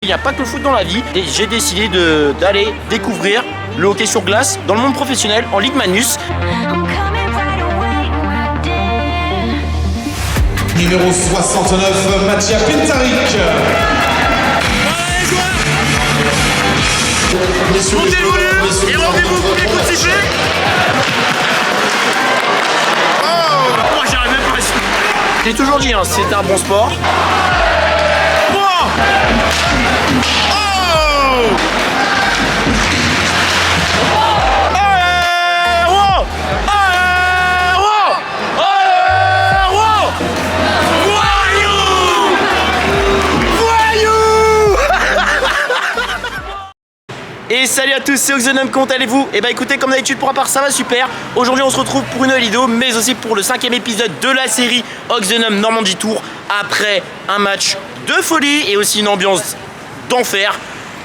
Il n'y a pas que le foot dans la vie et j'ai décidé d'aller découvrir le hockey sur glace dans le monde professionnel en Ligue Magnus. Numéro 69, Mattia Pintaric. Montez le volume et rendez-vous au premier coup de sifflet. Oh, moi j'arrive même pas ici. J'ai toujours dit, hein, c'est un bon sport. Et salut à tous, c'est Oxenum, comment allez-vous? Et bah écoutez, comme d'habitude pour ma part ça va super. Aujourd'hui on se retrouve pour une nouvelle vidéo, mais aussi pour le 5e épisode de la série Oxenum Normandie Tour. Après un match de folie et aussi une ambiance d'enfer.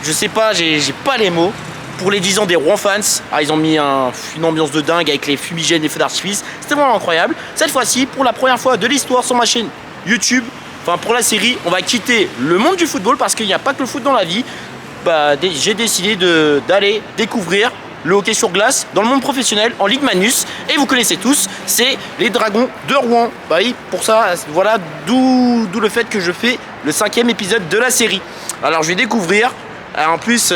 Je sais pas, j'ai pas les mots. Pour les 10 ans des Rouen fans, ils ont mis une ambiance de dingue avec les fumigènes, les feux d'artifice. C'était vraiment incroyable. Cette fois-ci, pour la première fois de l'histoire sur ma chaîne YouTube, enfin pour la série, on va quitter le monde du football parce qu'il n'y a pas que le foot dans la vie. J'ai décidé d'aller découvrir le hockey sur glace dans le monde professionnel en Ligue Magnus. Et vous connaissez tous, c'est les Dragons de Rouen. Bah oui, pour ça, voilà, d'où le fait que je fais le 5e épisode de la série. Alors je vais découvrir. En plus,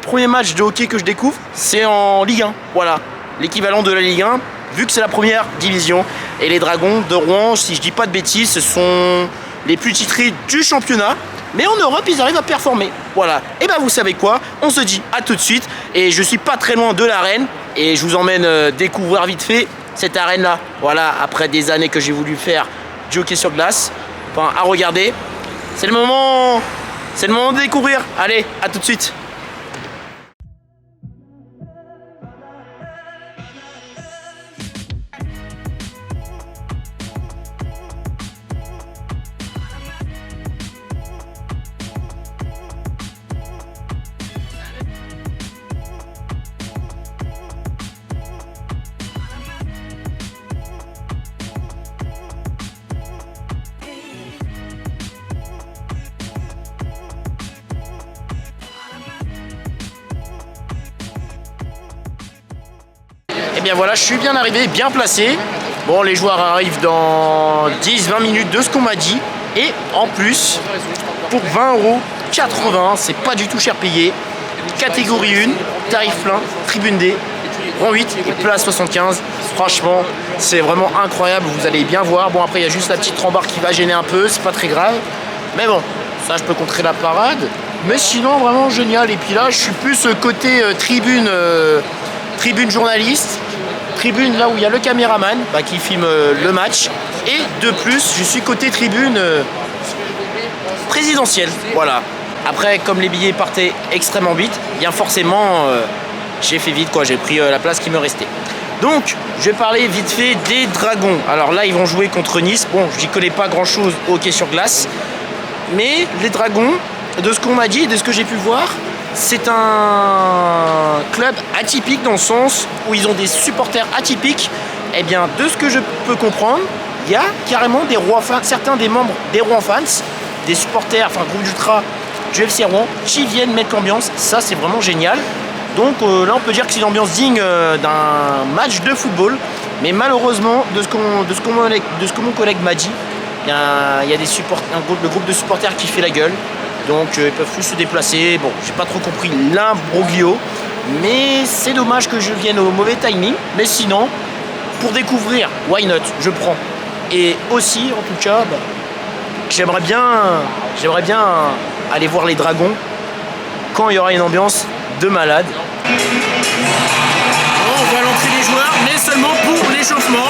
premier match de hockey que je découvre, c'est en Ligue 1. Voilà, l'équivalent de la Ligue 1, vu que c'est la première division. Et les Dragons de Rouen, si je dis pas de bêtises, ce sont les plus titrés du championnat. Mais en Europe, ils arrivent à performer. Voilà. Et ben vous savez quoi? On se dit à tout de suite. Et je suis pas très loin de l'arène. Et je vous emmène découvrir vite fait cette arène-là. Voilà, après des années que j'ai voulu faire du hockey sur glace. Enfin, à regarder. C'est le moment de découvrir. Allez, à tout de suite. Et bien voilà, je suis bien arrivé, bien placé. Bon, les joueurs arrivent dans 10-20 minutes de ce qu'on m'a dit. Et en plus, pour 20,80 €, c'est pas du tout cher payé. Catégorie 1, tarif plein, tribune D, rang 8 et place 75. Franchement, c'est vraiment incroyable, vous allez bien voir. Bon, après, il y a juste la petite rambarde qui va gêner un peu, c'est pas très grave. Mais bon, ça, je peux contrer la parade. Mais sinon, vraiment génial. Et puis là, je suis plus côté tribune journaliste. Tribune là où il y a le caméraman qui filme le match. Et de plus, je suis côté tribune présidentielle. Voilà. Après, comme les billets partaient extrêmement vite, bien forcément, j'ai fait vite, quoi. J'ai pris la place qui me restait. Donc, je vais parler vite fait des Dragons. Alors là, ils vont jouer contre Nice. Bon, je n'y connais pas grand-chose au hockey sur glace. Mais les Dragons, de ce qu'on m'a dit, de ce que j'ai pu voir, c'est un club atypique dans le sens où ils ont des supporters atypiques. Et bien, de ce que je peux comprendre, il y a carrément des Rouen fans, certains des membres des Rouen fans, des supporters, enfin groupe d'ultra du FC Rouen, qui viennent mettre l'ambiance. Ça, c'est vraiment génial. Donc là, on peut dire que c'est une ambiance digne d'un match de football. Mais malheureusement, de ce que mon collègue m'a dit, il y a le groupe de supporters qui fait la gueule. Donc ils peuvent plus se déplacer. Bon, j'ai pas trop compris l'imbroglio, mais c'est dommage que je vienne au mauvais timing. Mais sinon, pour découvrir, why not, je prends. Et aussi, en tout cas, j'aimerais bien aller voir les Dragons quand il y aura une ambiance de malade. On voit l'entrée des joueurs, mais seulement pour l'échauffement.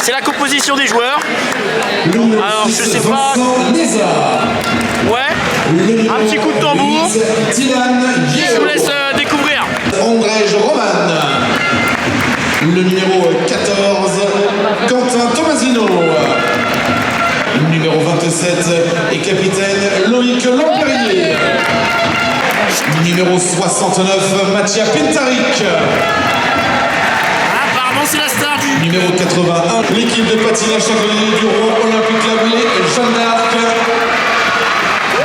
c'est la composition des joueurs. Alors je sais pas. Ouais. Un petit coup de tambour. Je vous laisse découvrir. Andrej Roman. Le numéro 14, Quentin Tomasino. Numéro 27 et capitaine Loïc Lampérier. Numéro 69, Mattia Pintaric. Apparemment c'est la star du... Numéro 81, l'équipe de patinage championne du Rouen Olympique Laboulé, Jeanne d'Arc.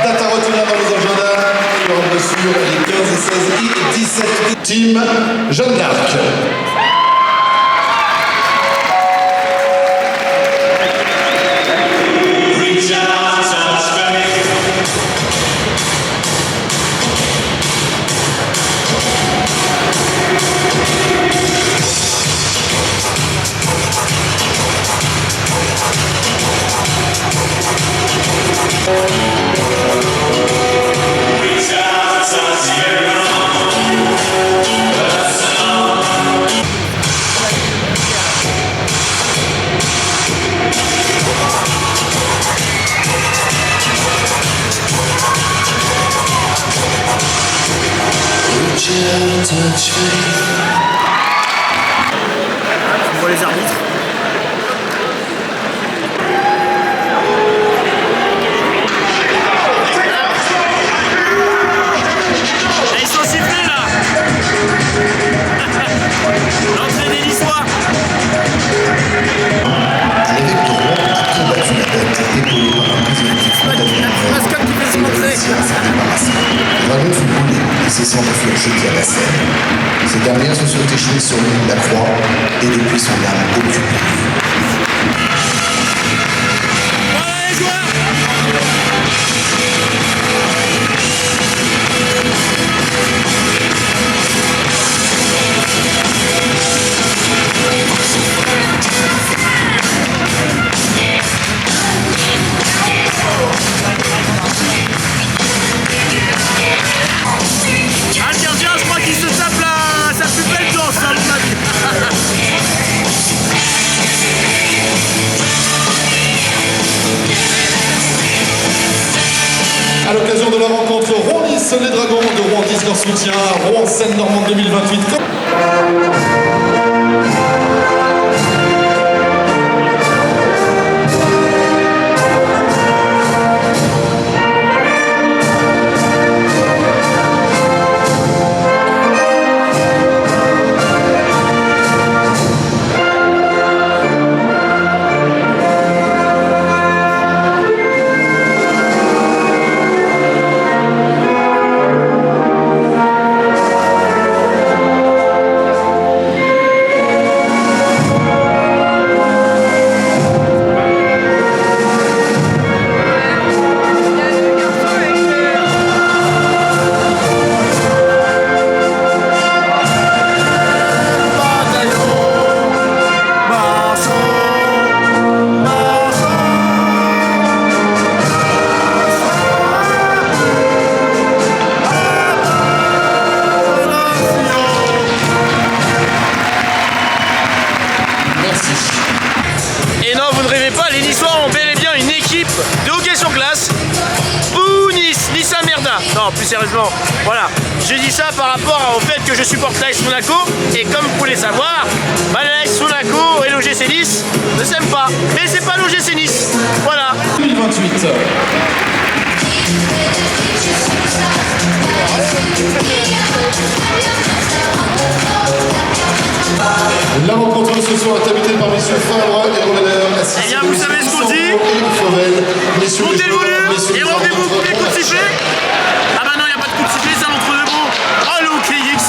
Date à retenir dans les agendas. Il y aura bien sûr les 15 et 16 et 17 team Jeanne d'Arc. On voit les arbitres. Ils sont sifflés là. L'entrée des Niçois. L'évêque de Rouen a combattu la tête, épaulé par un prisonnier frontalier. Mascotte qui fait se montrer. Le dragon fut brûlé et ses cendres furent jetées à la Seine. Ces dernières se sont échouées sur l'île de la Croix et depuis son âme occupée. Voilà les joueurs. Ah tiens, je crois qu'il se tape sa plus belle danse, à mon avis. À l'occasion de la rencontre Rouen-Nice, les Dragons de Rouen disent leur soutien à Rouen-Seine-Normande 2028. Et non, vous ne rêvez pas, les Niçois ont bel et bien une équipe de hockey sur glace. Ouh, Nice, Nice à merda. Non, plus sérieusement, voilà. Je dis ça par rapport au fait que je supporte l'AS Monaco. Et comme vous pouvez le savoir, l'AS Monaco et l'OGC Nice ne s'aiment pas. Mais c'est pas l'OGC Nice. Voilà. 2028. La rencontre ce soir est habitée par messieurs Favre et Roller. Eh bien, vous savez ce qu'on dit. Montez le volume et rendez-vous au premier coup de sifflet. Ah bah non, il n'y a pas de coup de sifflet, c'est un entre-deux mots. Oh le OKX.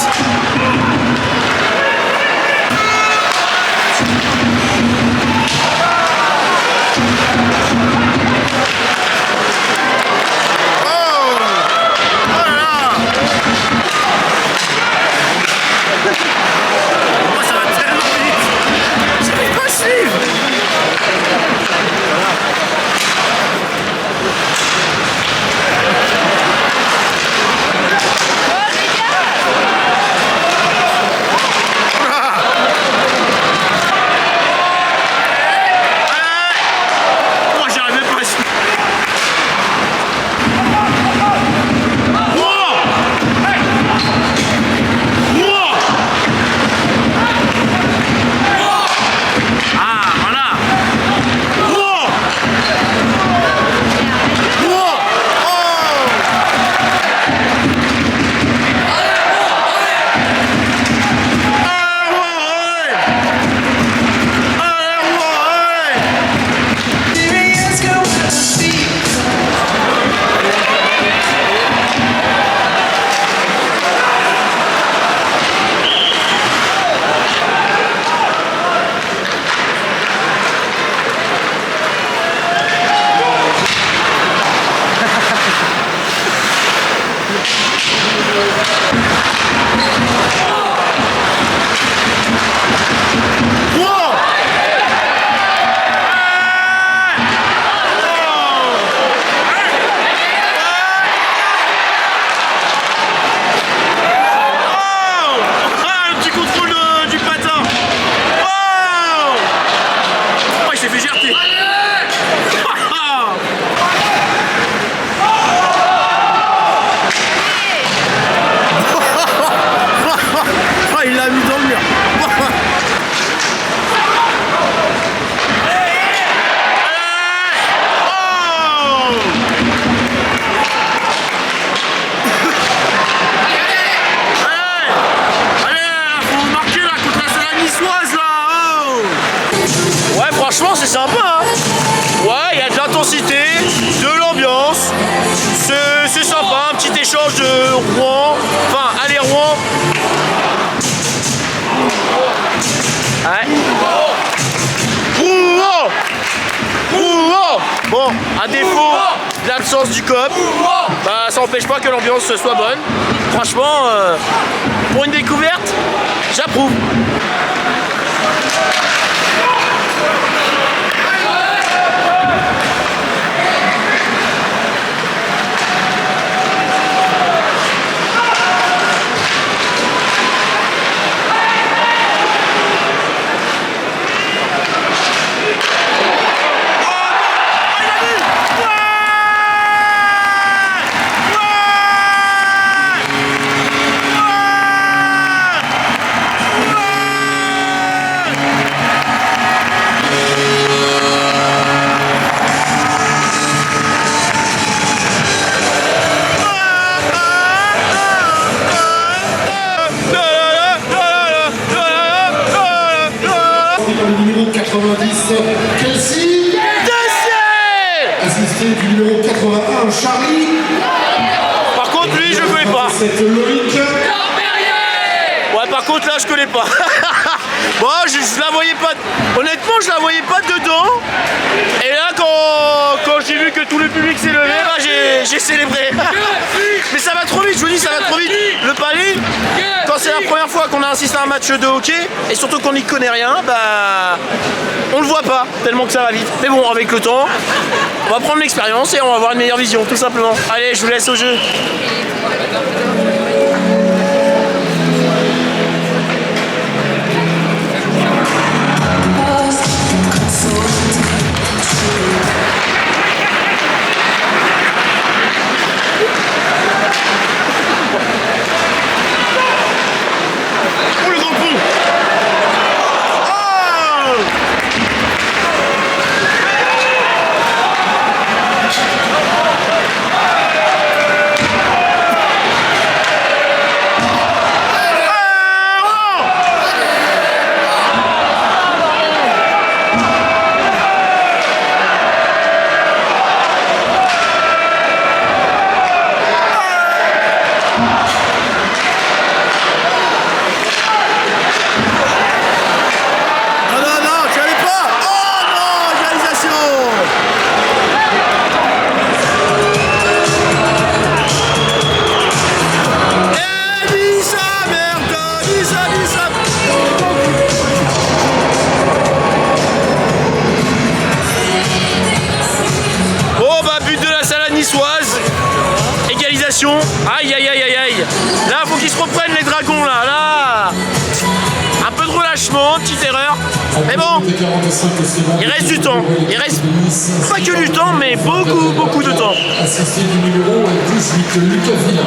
s'est fait gerter. Il l'a mis dans le mur. Franchement c'est sympa hein. Ouais, il y a de l'intensité, de l'ambiance, c'est sympa, un petit échange de Rouen, enfin allez Rouen. Ouais. Rouen. Rouen. Bon, à défaut de l'absence du COP, bah, ça n'empêche pas que l'ambiance soit bonne. Franchement, pour une découverte, j'approuve. Kelsey, assisté du numéro 81, Charlie. Par contre, lui, je ne connais pas. C'est Loïc. Ouais, par contre, là, je connais pas. Bon, je la voyais pas. Honnêtement, je la voyais pas dedans. Et là, quand j'ai vu que tout le public s'est levé, bah, j'ai célébré. Mais ça va trop vite, je vous dis, ça va trop vite. Le Paris, quand c'est la première fois qu'on a assisté à un match de hockey, et surtout qu'on n'y connaît rien, bah, on le voit pas, tellement que ça va vite. Mais bon, avec le temps, on va prendre l'expérience et on va avoir une meilleure vision, tout simplement. Allez, je vous laisse au jeu. Aïe aïe aïe aïe aïe. Là faut qu'ils se reprennent les dragons là. Un peu de relâchement, petite erreur. Mais bon, il reste du temps. Il reste pas que du temps, mais beaucoup de temps. Assisté du numéro 18, Lucas Villain.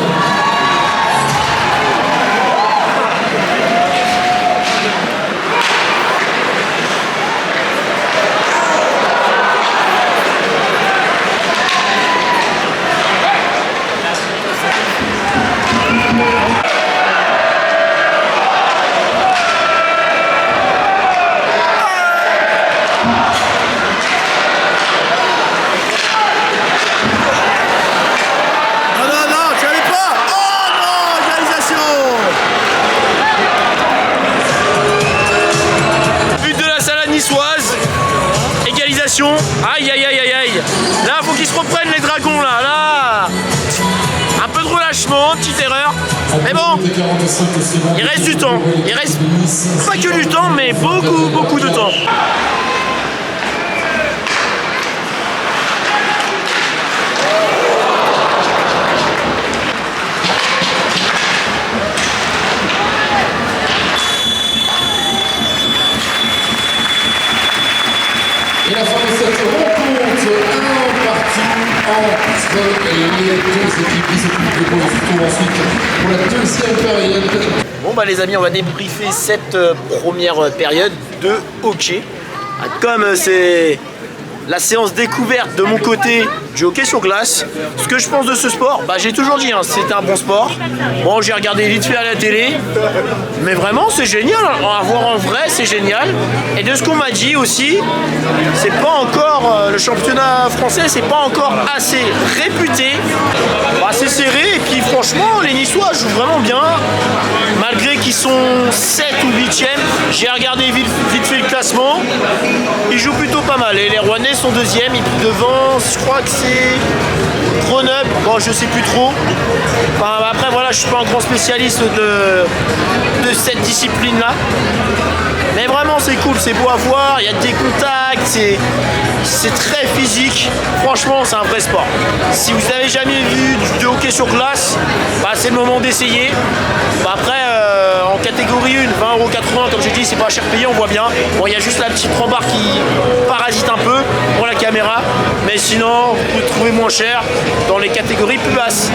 Aïe aïe aïe aïe aïe. Là faut qu'ils se reprennent les dragons là. Un peu de relâchement, petite erreur. Mais bon, il reste du temps. Il reste pas que du temps, mais beaucoup de temps. Et la fin de cette rencontre, un parti entre les deux équipes qui s'occupent de tour ensuite pour la deuxième période. Bon bah les amis, on va débriefer cette première période de hockey. Comme c'est la séance découverte de mon côté du hockey sur glace, ce que je pense de ce sport, bah j'ai toujours dit, hein, c'est un bon sport. Bon, j'ai regardé vite fait à la télé, mais vraiment c'est génial, à voir en vrai c'est génial. Et de ce qu'on m'a dit aussi, c'est pas encore, le championnat français c'est pas encore assez réputé. Bah, c'est serré et puis franchement les Niçois jouent vraiment bien, malgré qu'ils sont 7 ou 8e. J'ai regardé vite fait le classement, ils jouent plutôt pas mal et les Rouennais sont deuxième, et puis devant je crois que c'est Grenoble, bon je sais plus trop. Enfin, après voilà, je suis pas un grand spécialiste de cette discipline là, mais vraiment c'est cool, c'est beau à voir, il y a des contacts, c'est très physique, franchement c'est un vrai sport. Si vous n'avez jamais vu du hockey sur glace, bah, c'est le moment d'essayer. Bah, après en catégorie 1, 20,80 € comme j'ai dit, c'est pas cher payé, on voit bien. Bon, il y a juste la petite rambarde qui parasite un peu pour la caméra, mais sinon vous pouvez trouver moins cher dans les catégories plus basses.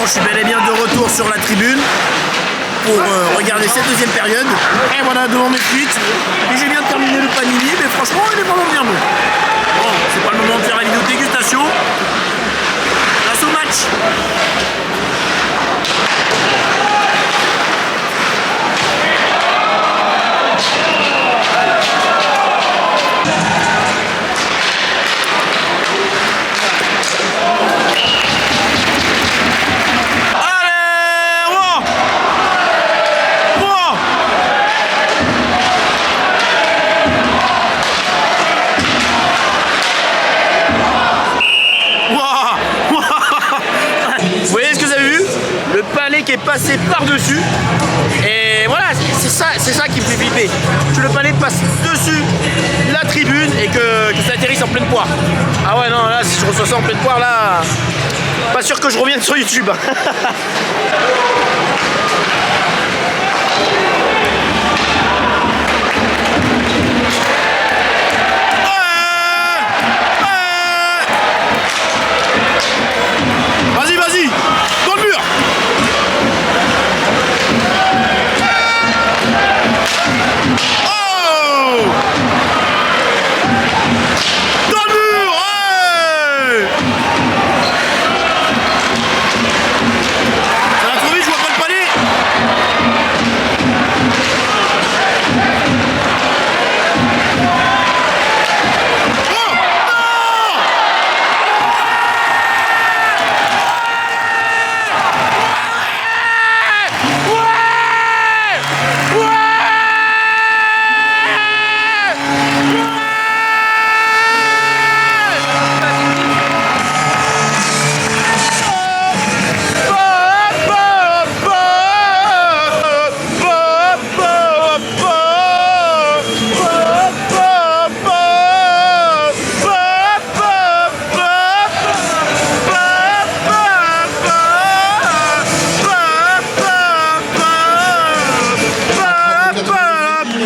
Je suis bel et bien de retour sur la tribune pour regarder cette deuxième période. Et voilà devant mes fuites. Et j'ai bien terminé le panini, mais franchement il est vraiment bien bon. Bon, c'est pas le moment de faire la vidéo de dégustation. Place au match. Qui est passé par-dessus, et voilà, c'est ça qui me fait flipper. Que le palais passe dessus la tribune et que ça atterrisse en pleine poire. Ah ouais, non, là si je reçois ça en pleine poire, là pas sûr que je revienne sur YouTube. Vas-y, dans le mur.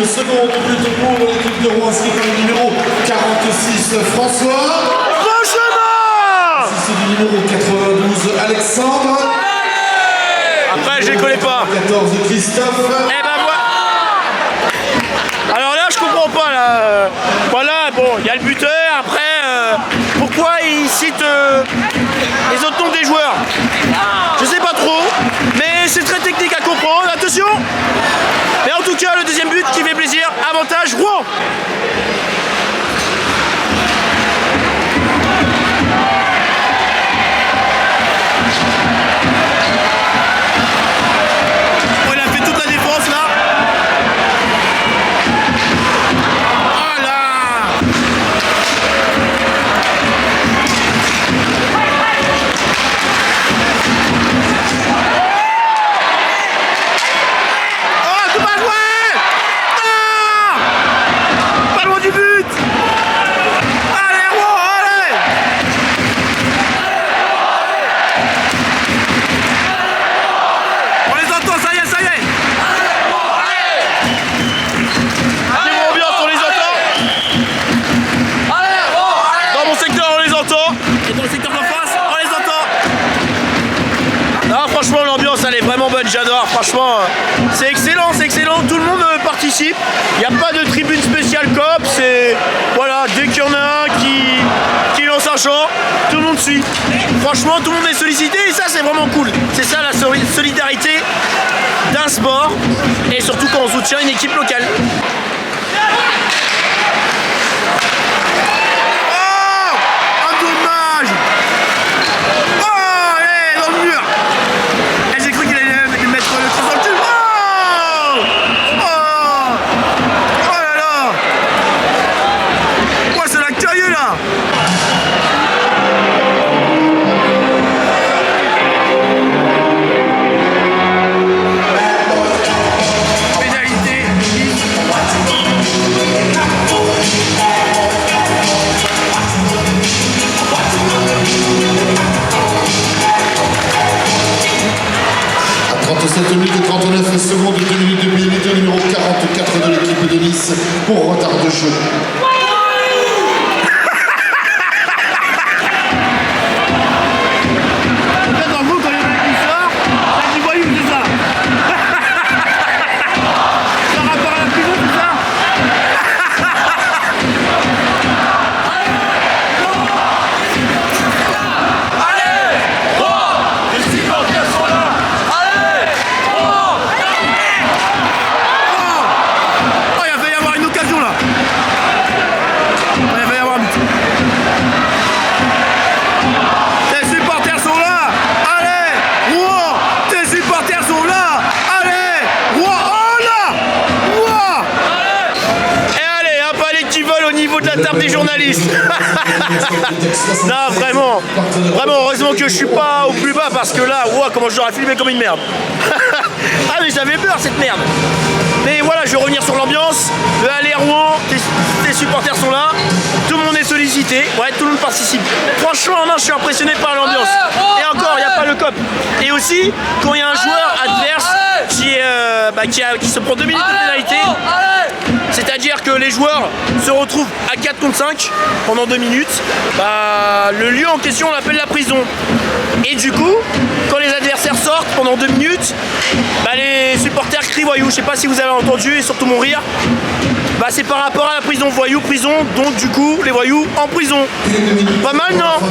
Seconde but pour l'équipe de Rouen, c'est le numéro 46 François. Franchement, c'est du numéro 92 Alexandre. Après je les connais pas. 14 Christophe. Eh ben voilà. Alors là je comprends pas là. Voilà, bon, il y a le buteur, après pourquoi il cite les autres noms des joueurs? Je sais pas trop, mais c'est très technique à comprendre, attention. Mais en tout cas, le deuxième but qui fait plaisir, avantage Rouen. Oh, il a fait toute la défense là. Oh là. elle est vraiment bonne, j'adore, franchement, c'est excellent, tout le monde participe, il n'y a pas de tribune spéciale COP, c'est, voilà, dès qu'il y en a un qui lance un chant, tout le monde suit. Franchement, tout le monde est sollicité et ça, c'est vraiment cool. C'est ça la solidarité d'un sport et surtout quand on soutient une équipe locale. Seconde de 2 minutes de pénalité, numéro 44 de l'équipe de Nice pour retard de jeu. Table des journalistes. Non, vraiment, heureusement que je suis pas au plus bas parce que là, wow, comment j'aurais filmé comme une merde. Ah mais j'avais peur cette merde. Mais voilà, je vais revenir sur l'ambiance. Le aller Rouen, tes supporters sont là, tout le monde est sollicité, ouais, tout le monde participe. Franchement, non, je suis impressionné par l'ambiance. Et encore, il n'y a pas le COP. Et aussi, quand il y a un joueur adverse qui se prend 2 minutes de pénalité, c'est-à-dire que les joueurs se retrouvent à 4 contre 5 pendant 2 minutes, le lieu en question on l'appelle la prison. Et du coup, quand les adversaires sortent pendant 2 minutes, les supporters crient voyou. Je sais pas si vous avez entendu et surtout mon rire. C'est par rapport à la prison, voyou, prison, donc du coup les voyous en prison. Pas mal, non?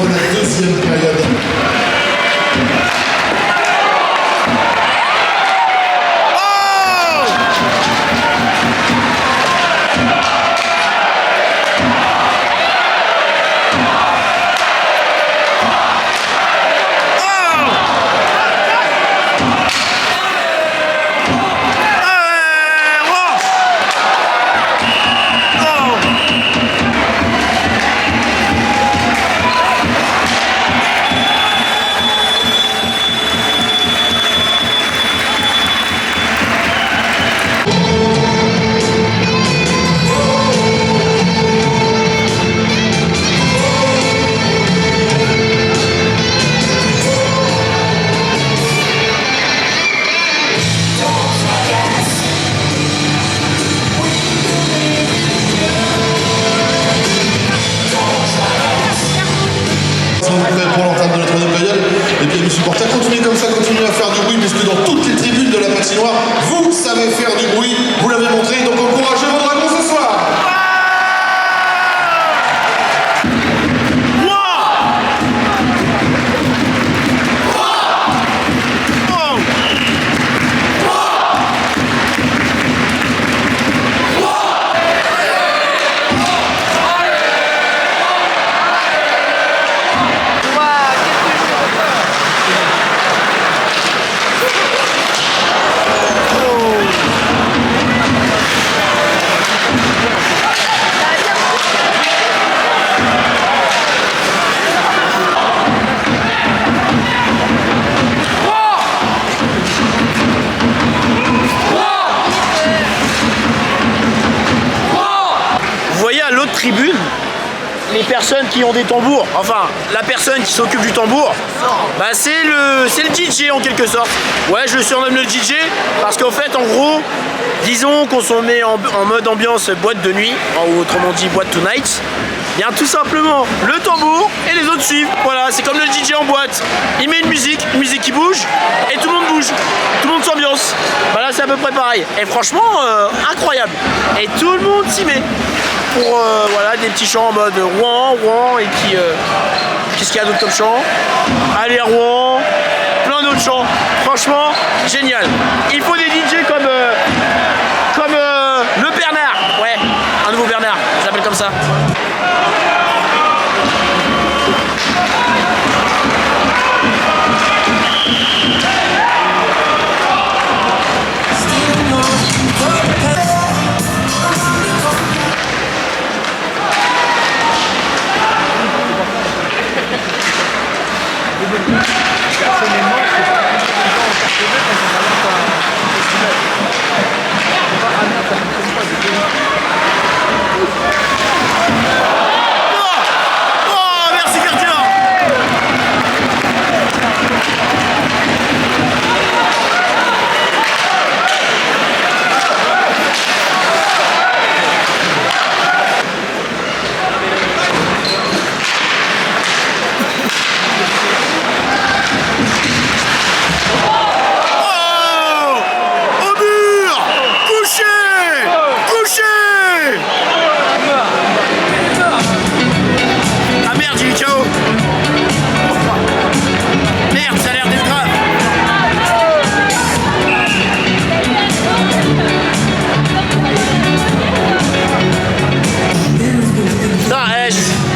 Pour l'entame de la troisième période, et bien les supporters continuez comme ça, continuez à faire du bruit, puisque dans toutes les tribunes de la patinoire, vous savez faire du bruit, vous l'avez montré, donc encouragez vos dragons ce soir. Tribune, les personnes qui ont des tambours, enfin la personne qui s'occupe du tambour, c'est le DJ en quelque sorte. Ouais, je le surnomme le DJ parce qu'en fait en gros, disons qu'on s'en met en mode ambiance boîte de nuit, ou autrement dit boîte tonight. Bien tout simplement le tambour et les autres suivent. Voilà, c'est comme le DJ en boîte. Il met une musique qui bouge et tout le monde bouge. à peu près pareil. Et franchement, incroyable. Et tout le monde s'y met. Pour voilà, des petits chants en mode Rouen, Rouen, et puis qu'est-ce qu'il y a d'autre comme chant? Allez Rouen, plein d'autres chants. Franchement, génial. Il faut des DJ comme le Bernard. Ouais, un nouveau Bernard, il s'appelle comme ça.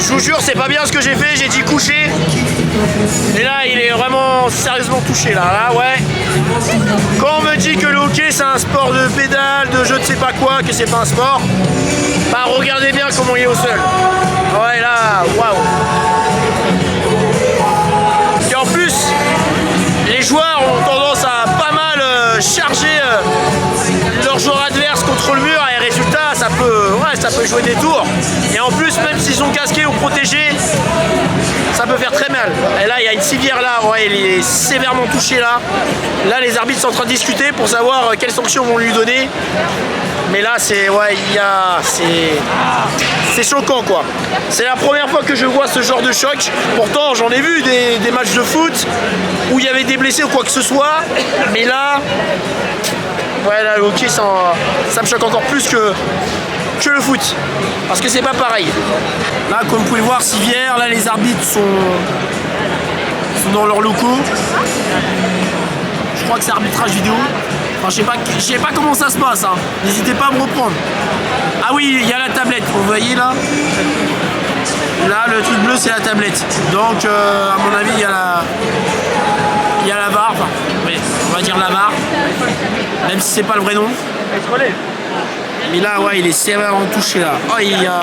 Je vous jure, c'est pas bien ce que j'ai fait, j'ai dit coucher. Et là, il est vraiment sérieusement touché là, ouais. Quand on me dit que le hockey c'est un sport de pédale, de je ne sais pas quoi, que c'est pas un sport, bah regardez bien comment il est au sol. Ouais là, waouh. Et en plus, les joueurs ont tendance à pas mal charger leurs joueurs adverses contre le mur et résultat, ça peut jouer des tours. Et en plus, même s'ils sont casqués ou protégés, ça peut faire très mal. Et là, il y a une civière là, ouais, il est sévèrement touché là. Là, les arbitres sont en train de discuter pour savoir quelles sanctions vont lui donner. Mais là, c'est choquant quoi. C'est la première fois que je vois ce genre de choc. Pourtant, j'en ai vu des matchs de foot où il y avait des blessés ou quoi que ce soit. Mais là, ouais, là, le hockey, ça me choque encore plus que le foot. Parce que c'est pas pareil. Là, comme vous pouvez le voir, civière, là, les arbitres sont dans leurs locaux. Je crois que c'est arbitrage vidéo. Enfin, je sais pas comment ça se passe. Hein. N'hésitez pas à me reprendre. Ah oui, il y a la tablette. Vous voyez là? Là, le truc bleu, c'est la tablette. Donc, à mon avis, il y a la barre. Enfin, oui, on va dire la barre. Même si c'est pas le vrai nom. Mais là, ouais, il est sévèrement touché là. Oh, il y a...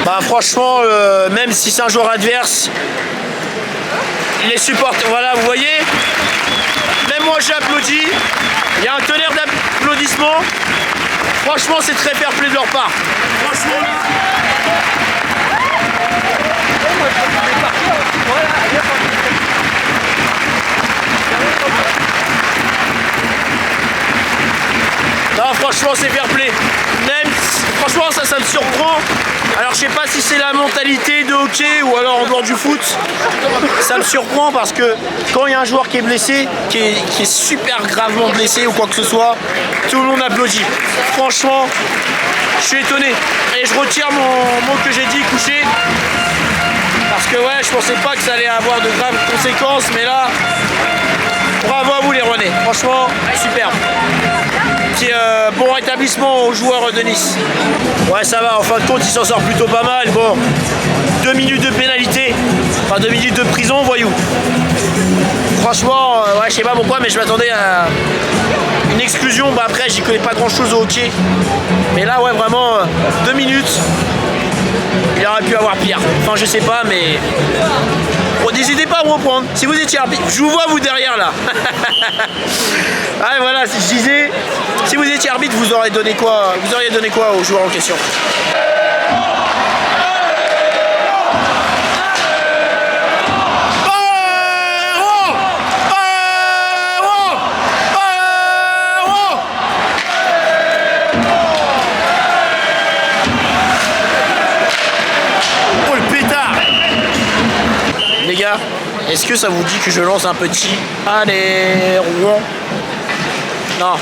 Bah franchement, même si c'est un joueur adverse, les supporters, voilà, vous voyez, même moi j'ai applaudi, il y a un tonnerre d'applaudissements. Franchement, c'est très fair play de leur part. Franchement, là... Non, franchement, c'est fair play. Même, franchement, ça me surprend. Alors, je sais pas si c'est la mentalité de hockey ou alors en dehors du foot. Ça me surprend parce que quand il y a un joueur qui est blessé, qui est super gravement blessé ou quoi que ce soit, tout le monde applaudit. Franchement, je suis étonné. Et je retire mon mot que j'ai dit, couché. Parce que ouais, je pensais pas que ça allait avoir de graves conséquences, mais là, bravo à vous les Rennais. Franchement, super. Petit bon rétablissement aux joueurs de Nice. Ouais, ça va, en fin de compte, il s'en sort plutôt pas mal. Bon, 2 minutes de pénalité, enfin 2 minutes de prison, voyou. Franchement, ouais, je sais pas pourquoi, mais je m'attendais à une exclusion. Bah après, j'y connais pas grand chose au hockey. Mais là, ouais, vraiment, 2 minutes. Il aurait pu avoir pire. Enfin, je sais pas, mais... Bon, n'hésitez pas à me reprendre. Si vous étiez arbitre, je vous vois vous derrière là. Ouais, voilà, je disais, si vous étiez arbitre, vous auriez donné quoi aux joueurs en question? Est-ce que ça vous dit que je lance un petit allez Rouen? Non,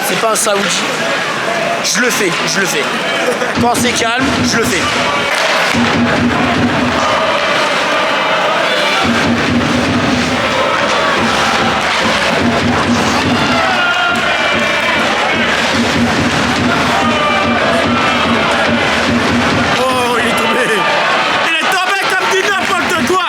c'est pas un saoudi. Je le fais. Quand c'est calme, je le fais. Oh, il est tombé. Il est tombé comme dit n'importe quoi.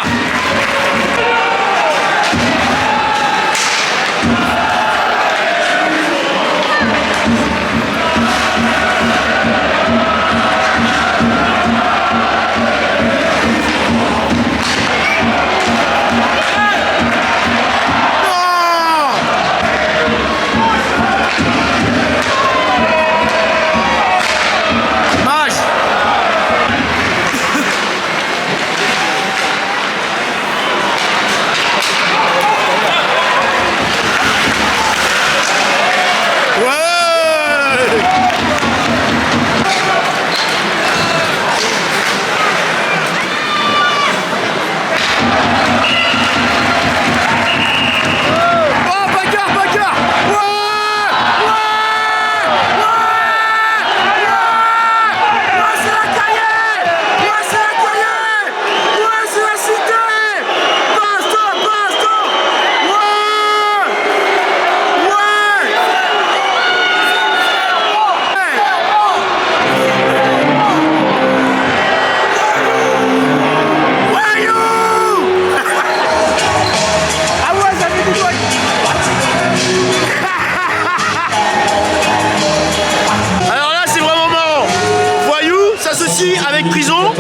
Avec prison,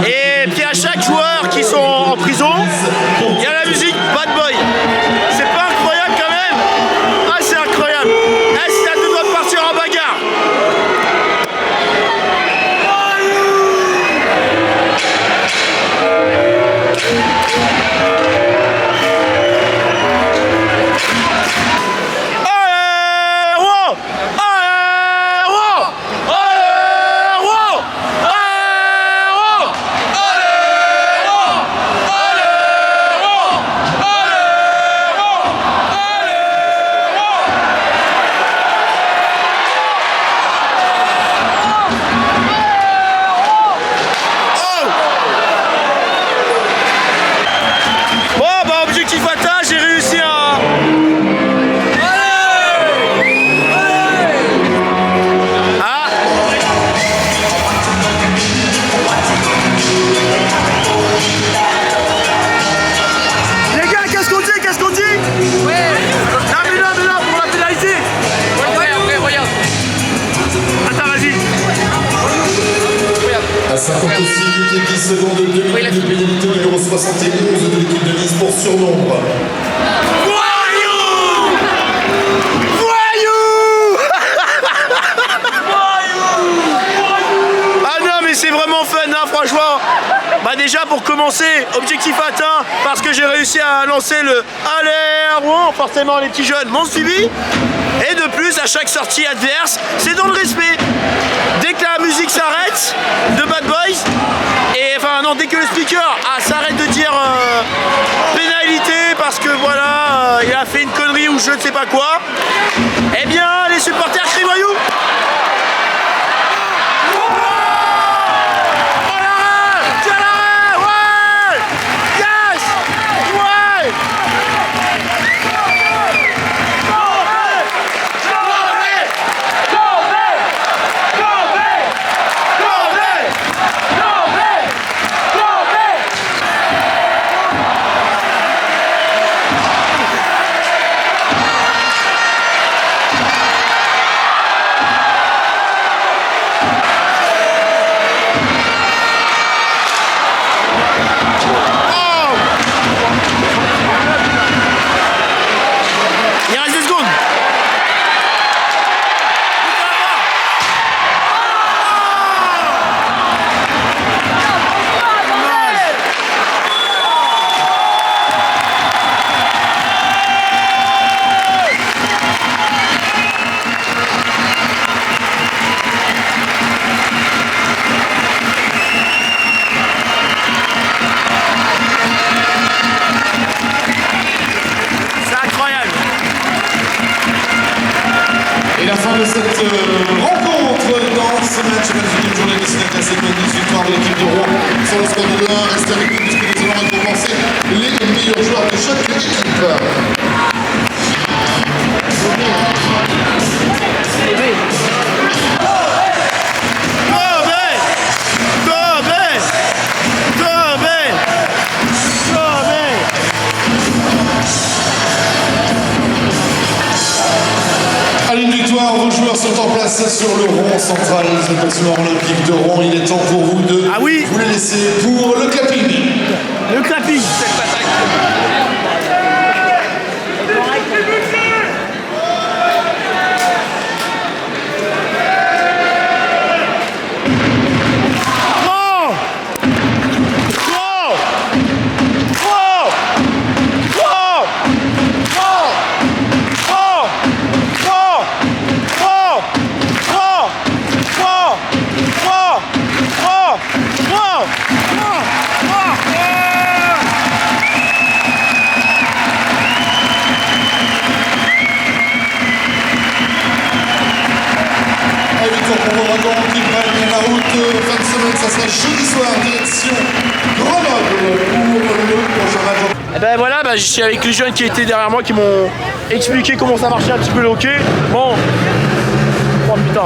et puis à chaque joueur qui sont en prison, il y a la musique Bad Boy. C'est pas incroyable quand même? Ah, c'est incroyable. Là, c'est à deux doigts de partir en bagarre. À 56 minutes et 10 secondes, 2 minutes de pénalité, numéro 71 de l'équipe de Nice pour surnombre. Ah non, mais c'est vraiment fun, hein, franchement. Bah déjà pour commencer, objectif atteint parce que j'ai réussi à lancer le allez Rouen. Forcément les petits jeunes m'ont suivi. Et de plus, à chaque sortie adverse, c'est dans le respect. Dès que la musique s'arrête de Bad Boys, et enfin non, dès que le speaker s'arrête de dire pénalité parce que voilà, il a fait une connerie ou je ne sais pas quoi, eh bien les supporters crient voyou. part de l'équipe de Rouen sur le score de 2-1. Restez avec nous puisque nous allons récompenser les meilleurs joueurs de chaque équipe. Allez, une victoire, vos joueurs sont en place sur le rond central de la patinoire olympique de Rouen. Il est temps pour vous de vous les laisser pour le clapping. Le clapping. Ça sera jeudi soir, direction Grenoble pour le prochain match. Et ben voilà, je suis avec les jeunes qui étaient derrière moi qui m'ont expliqué comment ça marchait un petit peu le hockey. Bon, oh putain.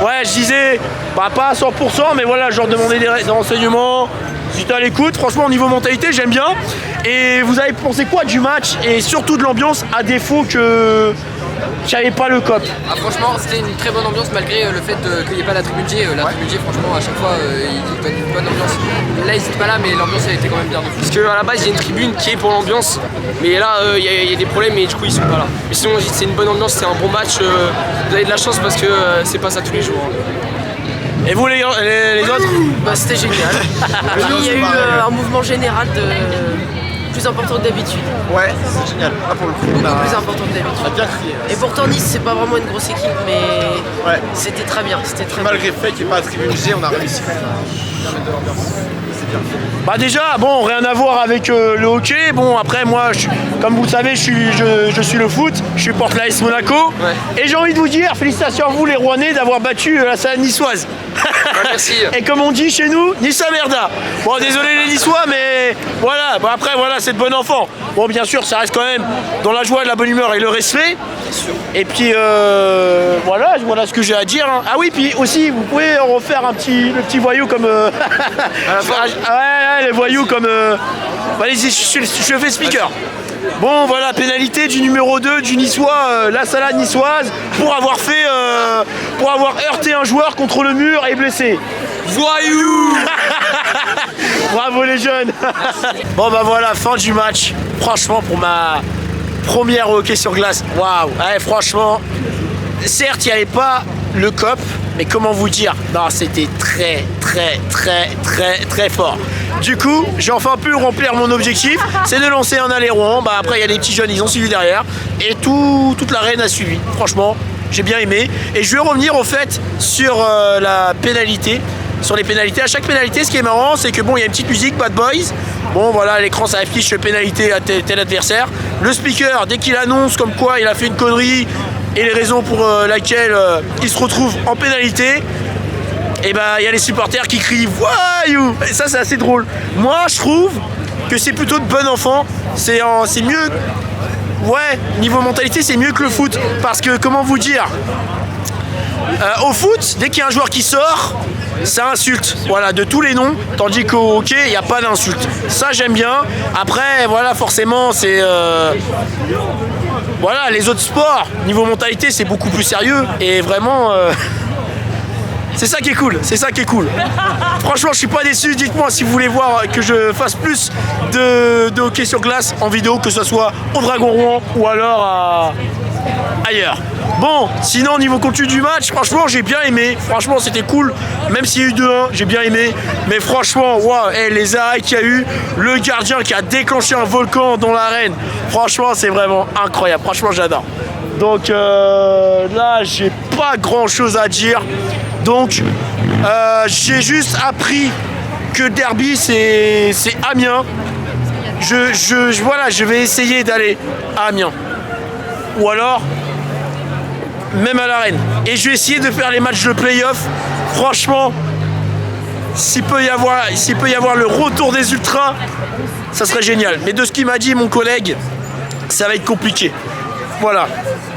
Ouais, je disais, pas à 100%, mais voilà, je leur demandais des renseignements. J'étais à l'écoute, franchement, au niveau mentalité, j'aime bien. Et vous avez pensé quoi du match et surtout de l'ambiance, à défaut que j'avais pas le cop? Franchement, c'était une très bonne ambiance malgré le fait qu'il n'y ait pas la tribune J. La tribune J, franchement, à chaque fois, il donne une bonne ambiance. Là, ils n'étaient pas là, mais l'ambiance elle était quand même bien. Parce qu'à la base, il y a une tribune qui est pour l'ambiance, mais là, il y a des problèmes et du coup, ils sont pas là. Mais sinon, c'est une bonne ambiance, c'est un bon match. Vous avez de la chance parce que c'est pas ça tous les jours. Et vous, les autres? C'était génial. Il y a eu un mouvement général plus important que d'habitude. Ouais, c'est génial. Ah, pour le coup, beaucoup plus important que d'habitude. on a bien crié. Et pourtant Nice, c'est pas vraiment une grosse équipe, mais c'était très bien. Malgré le fait qu'il n'y ait pas de tribune G, on a réussi à mettre de l'ambiance. C'est bien. Bah déjà, bon, rien à voir avec le hockey. Bon, après, moi, comme vous le savez, je suis le foot. Je supporte l'AS Monaco. Ouais. Et j'ai envie de vous dire, félicitations à vous, les Rouennais, d'avoir battu la Salade niçoise. Merci. Et comme on dit chez nous, Nissa merda. Bon, désolé les Niçois, mais voilà. Bon, après, voilà, c'est de bon enfant. Bon, bien sûr, ça reste quand même dans la joie, la bonne humeur et le respect. Et puis, voilà ce que j'ai à dire. Hein. Ah oui, puis aussi, vous pouvez refaire le petit voyou comme... les voyous comme... Allez-y, je fais speaker. Bon, voilà, pénalité du numéro 2 du Niçois, la Salade niçoise, pour avoir heurté un joueur contre le mur et blessé. Voyou. Bravo les jeunes. Bon bah voilà, fin du match. Franchement, pour ma première hockey sur glace, waouh. Ouais, franchement, certes, il n'y avait pas le cop, mais comment vous dire, non, c'était très fort. Du coup, j'ai enfin pu remplir mon objectif, c'est de lancer un aller-Rouen. Bah après, il y a des petits jeunes, ils ont suivi derrière, et toute l'arène a suivi. Franchement, j'ai bien aimé. Et je vais revenir au fait sur la pénalité. Sur les pénalités, à chaque pénalité, ce qui est marrant, c'est que bon, il y a une petite musique, Bad Boys. Bon, voilà, à l'écran, ça affiche pénalité à tel adversaire. Le speaker, dès qu'il annonce comme quoi il a fait une connerie et les raisons pour laquelle il se retrouve en pénalité, et bah, il y a les supporters qui crient voyou. Et ça, c'est assez drôle. Moi, je trouve que c'est plutôt de bon enfant. C'est mieux. Ouais, niveau mentalité, c'est mieux que le foot. Parce que, comment vous dire, au foot, dès qu'il y a un joueur qui sort, ça insulte, voilà, de tous les noms, tandis qu'au hockey, il n'y a pas d'insulte. Ça, j'aime bien. Après, voilà, forcément, c'est... Voilà, les autres sports, niveau mentalité, c'est beaucoup plus sérieux. Et vraiment... C'est ça qui est cool, c'est ça qui est cool. Franchement, je suis pas déçu. Dites-moi si vous voulez voir que je fasse plus de hockey sur glace en vidéo, que ce soit au Dragon Rouen ou alors ailleurs. Bon, sinon, niveau contenu du match, franchement, j'ai bien aimé. Franchement, c'était cool. Même s'il y a eu 2-1, j'ai bien aimé. Mais franchement, waouh, les arrêts qu'il y a eu, le gardien qui a déclenché un volcan dans l'arène. Franchement, c'est vraiment incroyable. Franchement, j'adore. Donc là, j'ai pas grand-chose à dire. Donc, j'ai juste appris que le derby, c'est Amiens. Voilà, je vais essayer d'aller à Amiens. Ou alors, même à l'arène. Et je vais essayer de faire les matchs de play-off. Franchement, s'il peut y avoir le retour des ultras, ça serait génial. Mais de ce qu'il m'a dit mon collègue, ça va être compliqué. Voilà.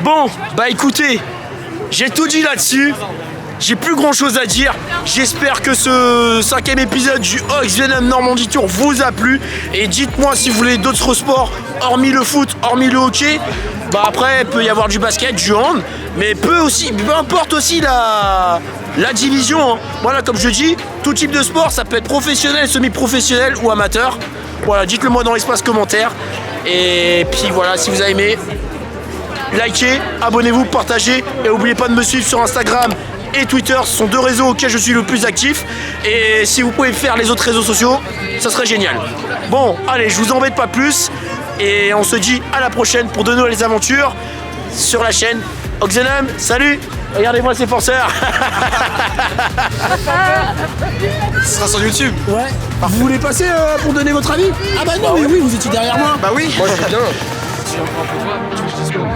Bon, bah écoutez, j'ai tout dit là-dessus. J'ai plus grand chose à dire. J'espère que ce 5e épisode du Ox Venom Normandie Tour vous a plu. Et dites-moi si vous voulez d'autres sports, hormis le foot, hormis le hockey. Bah après, il peut y avoir du basket, du hand, mais peu importe aussi la division. Hein. Voilà, comme je dis, tout type de sport, ça peut être professionnel, semi-professionnel ou amateur. Voilà, dites-le moi dans l'espace commentaire. Et puis voilà, si vous avez aimé, likez, abonnez-vous, partagez. Et n'oubliez pas de me suivre sur Instagram et Twitter, ce sont 2 réseaux auxquels je suis le plus actif. Et si vous pouvez faire les autres réseaux sociaux, ça serait génial. Bon, allez, je vous embête pas plus. Et on se dit à la prochaine pour de nouvelles aventures sur la chaîne Ox Venom. Salut! Regardez-moi ces forceurs. Ce sera sur YouTube. Ouais. Vous voulez passer pour donner votre avis? Ah bah non, mais oui, vous étiez derrière moi. Bah oui. Moi je suis bien. Si on prend un peu toi, tu veux que je dise quoi?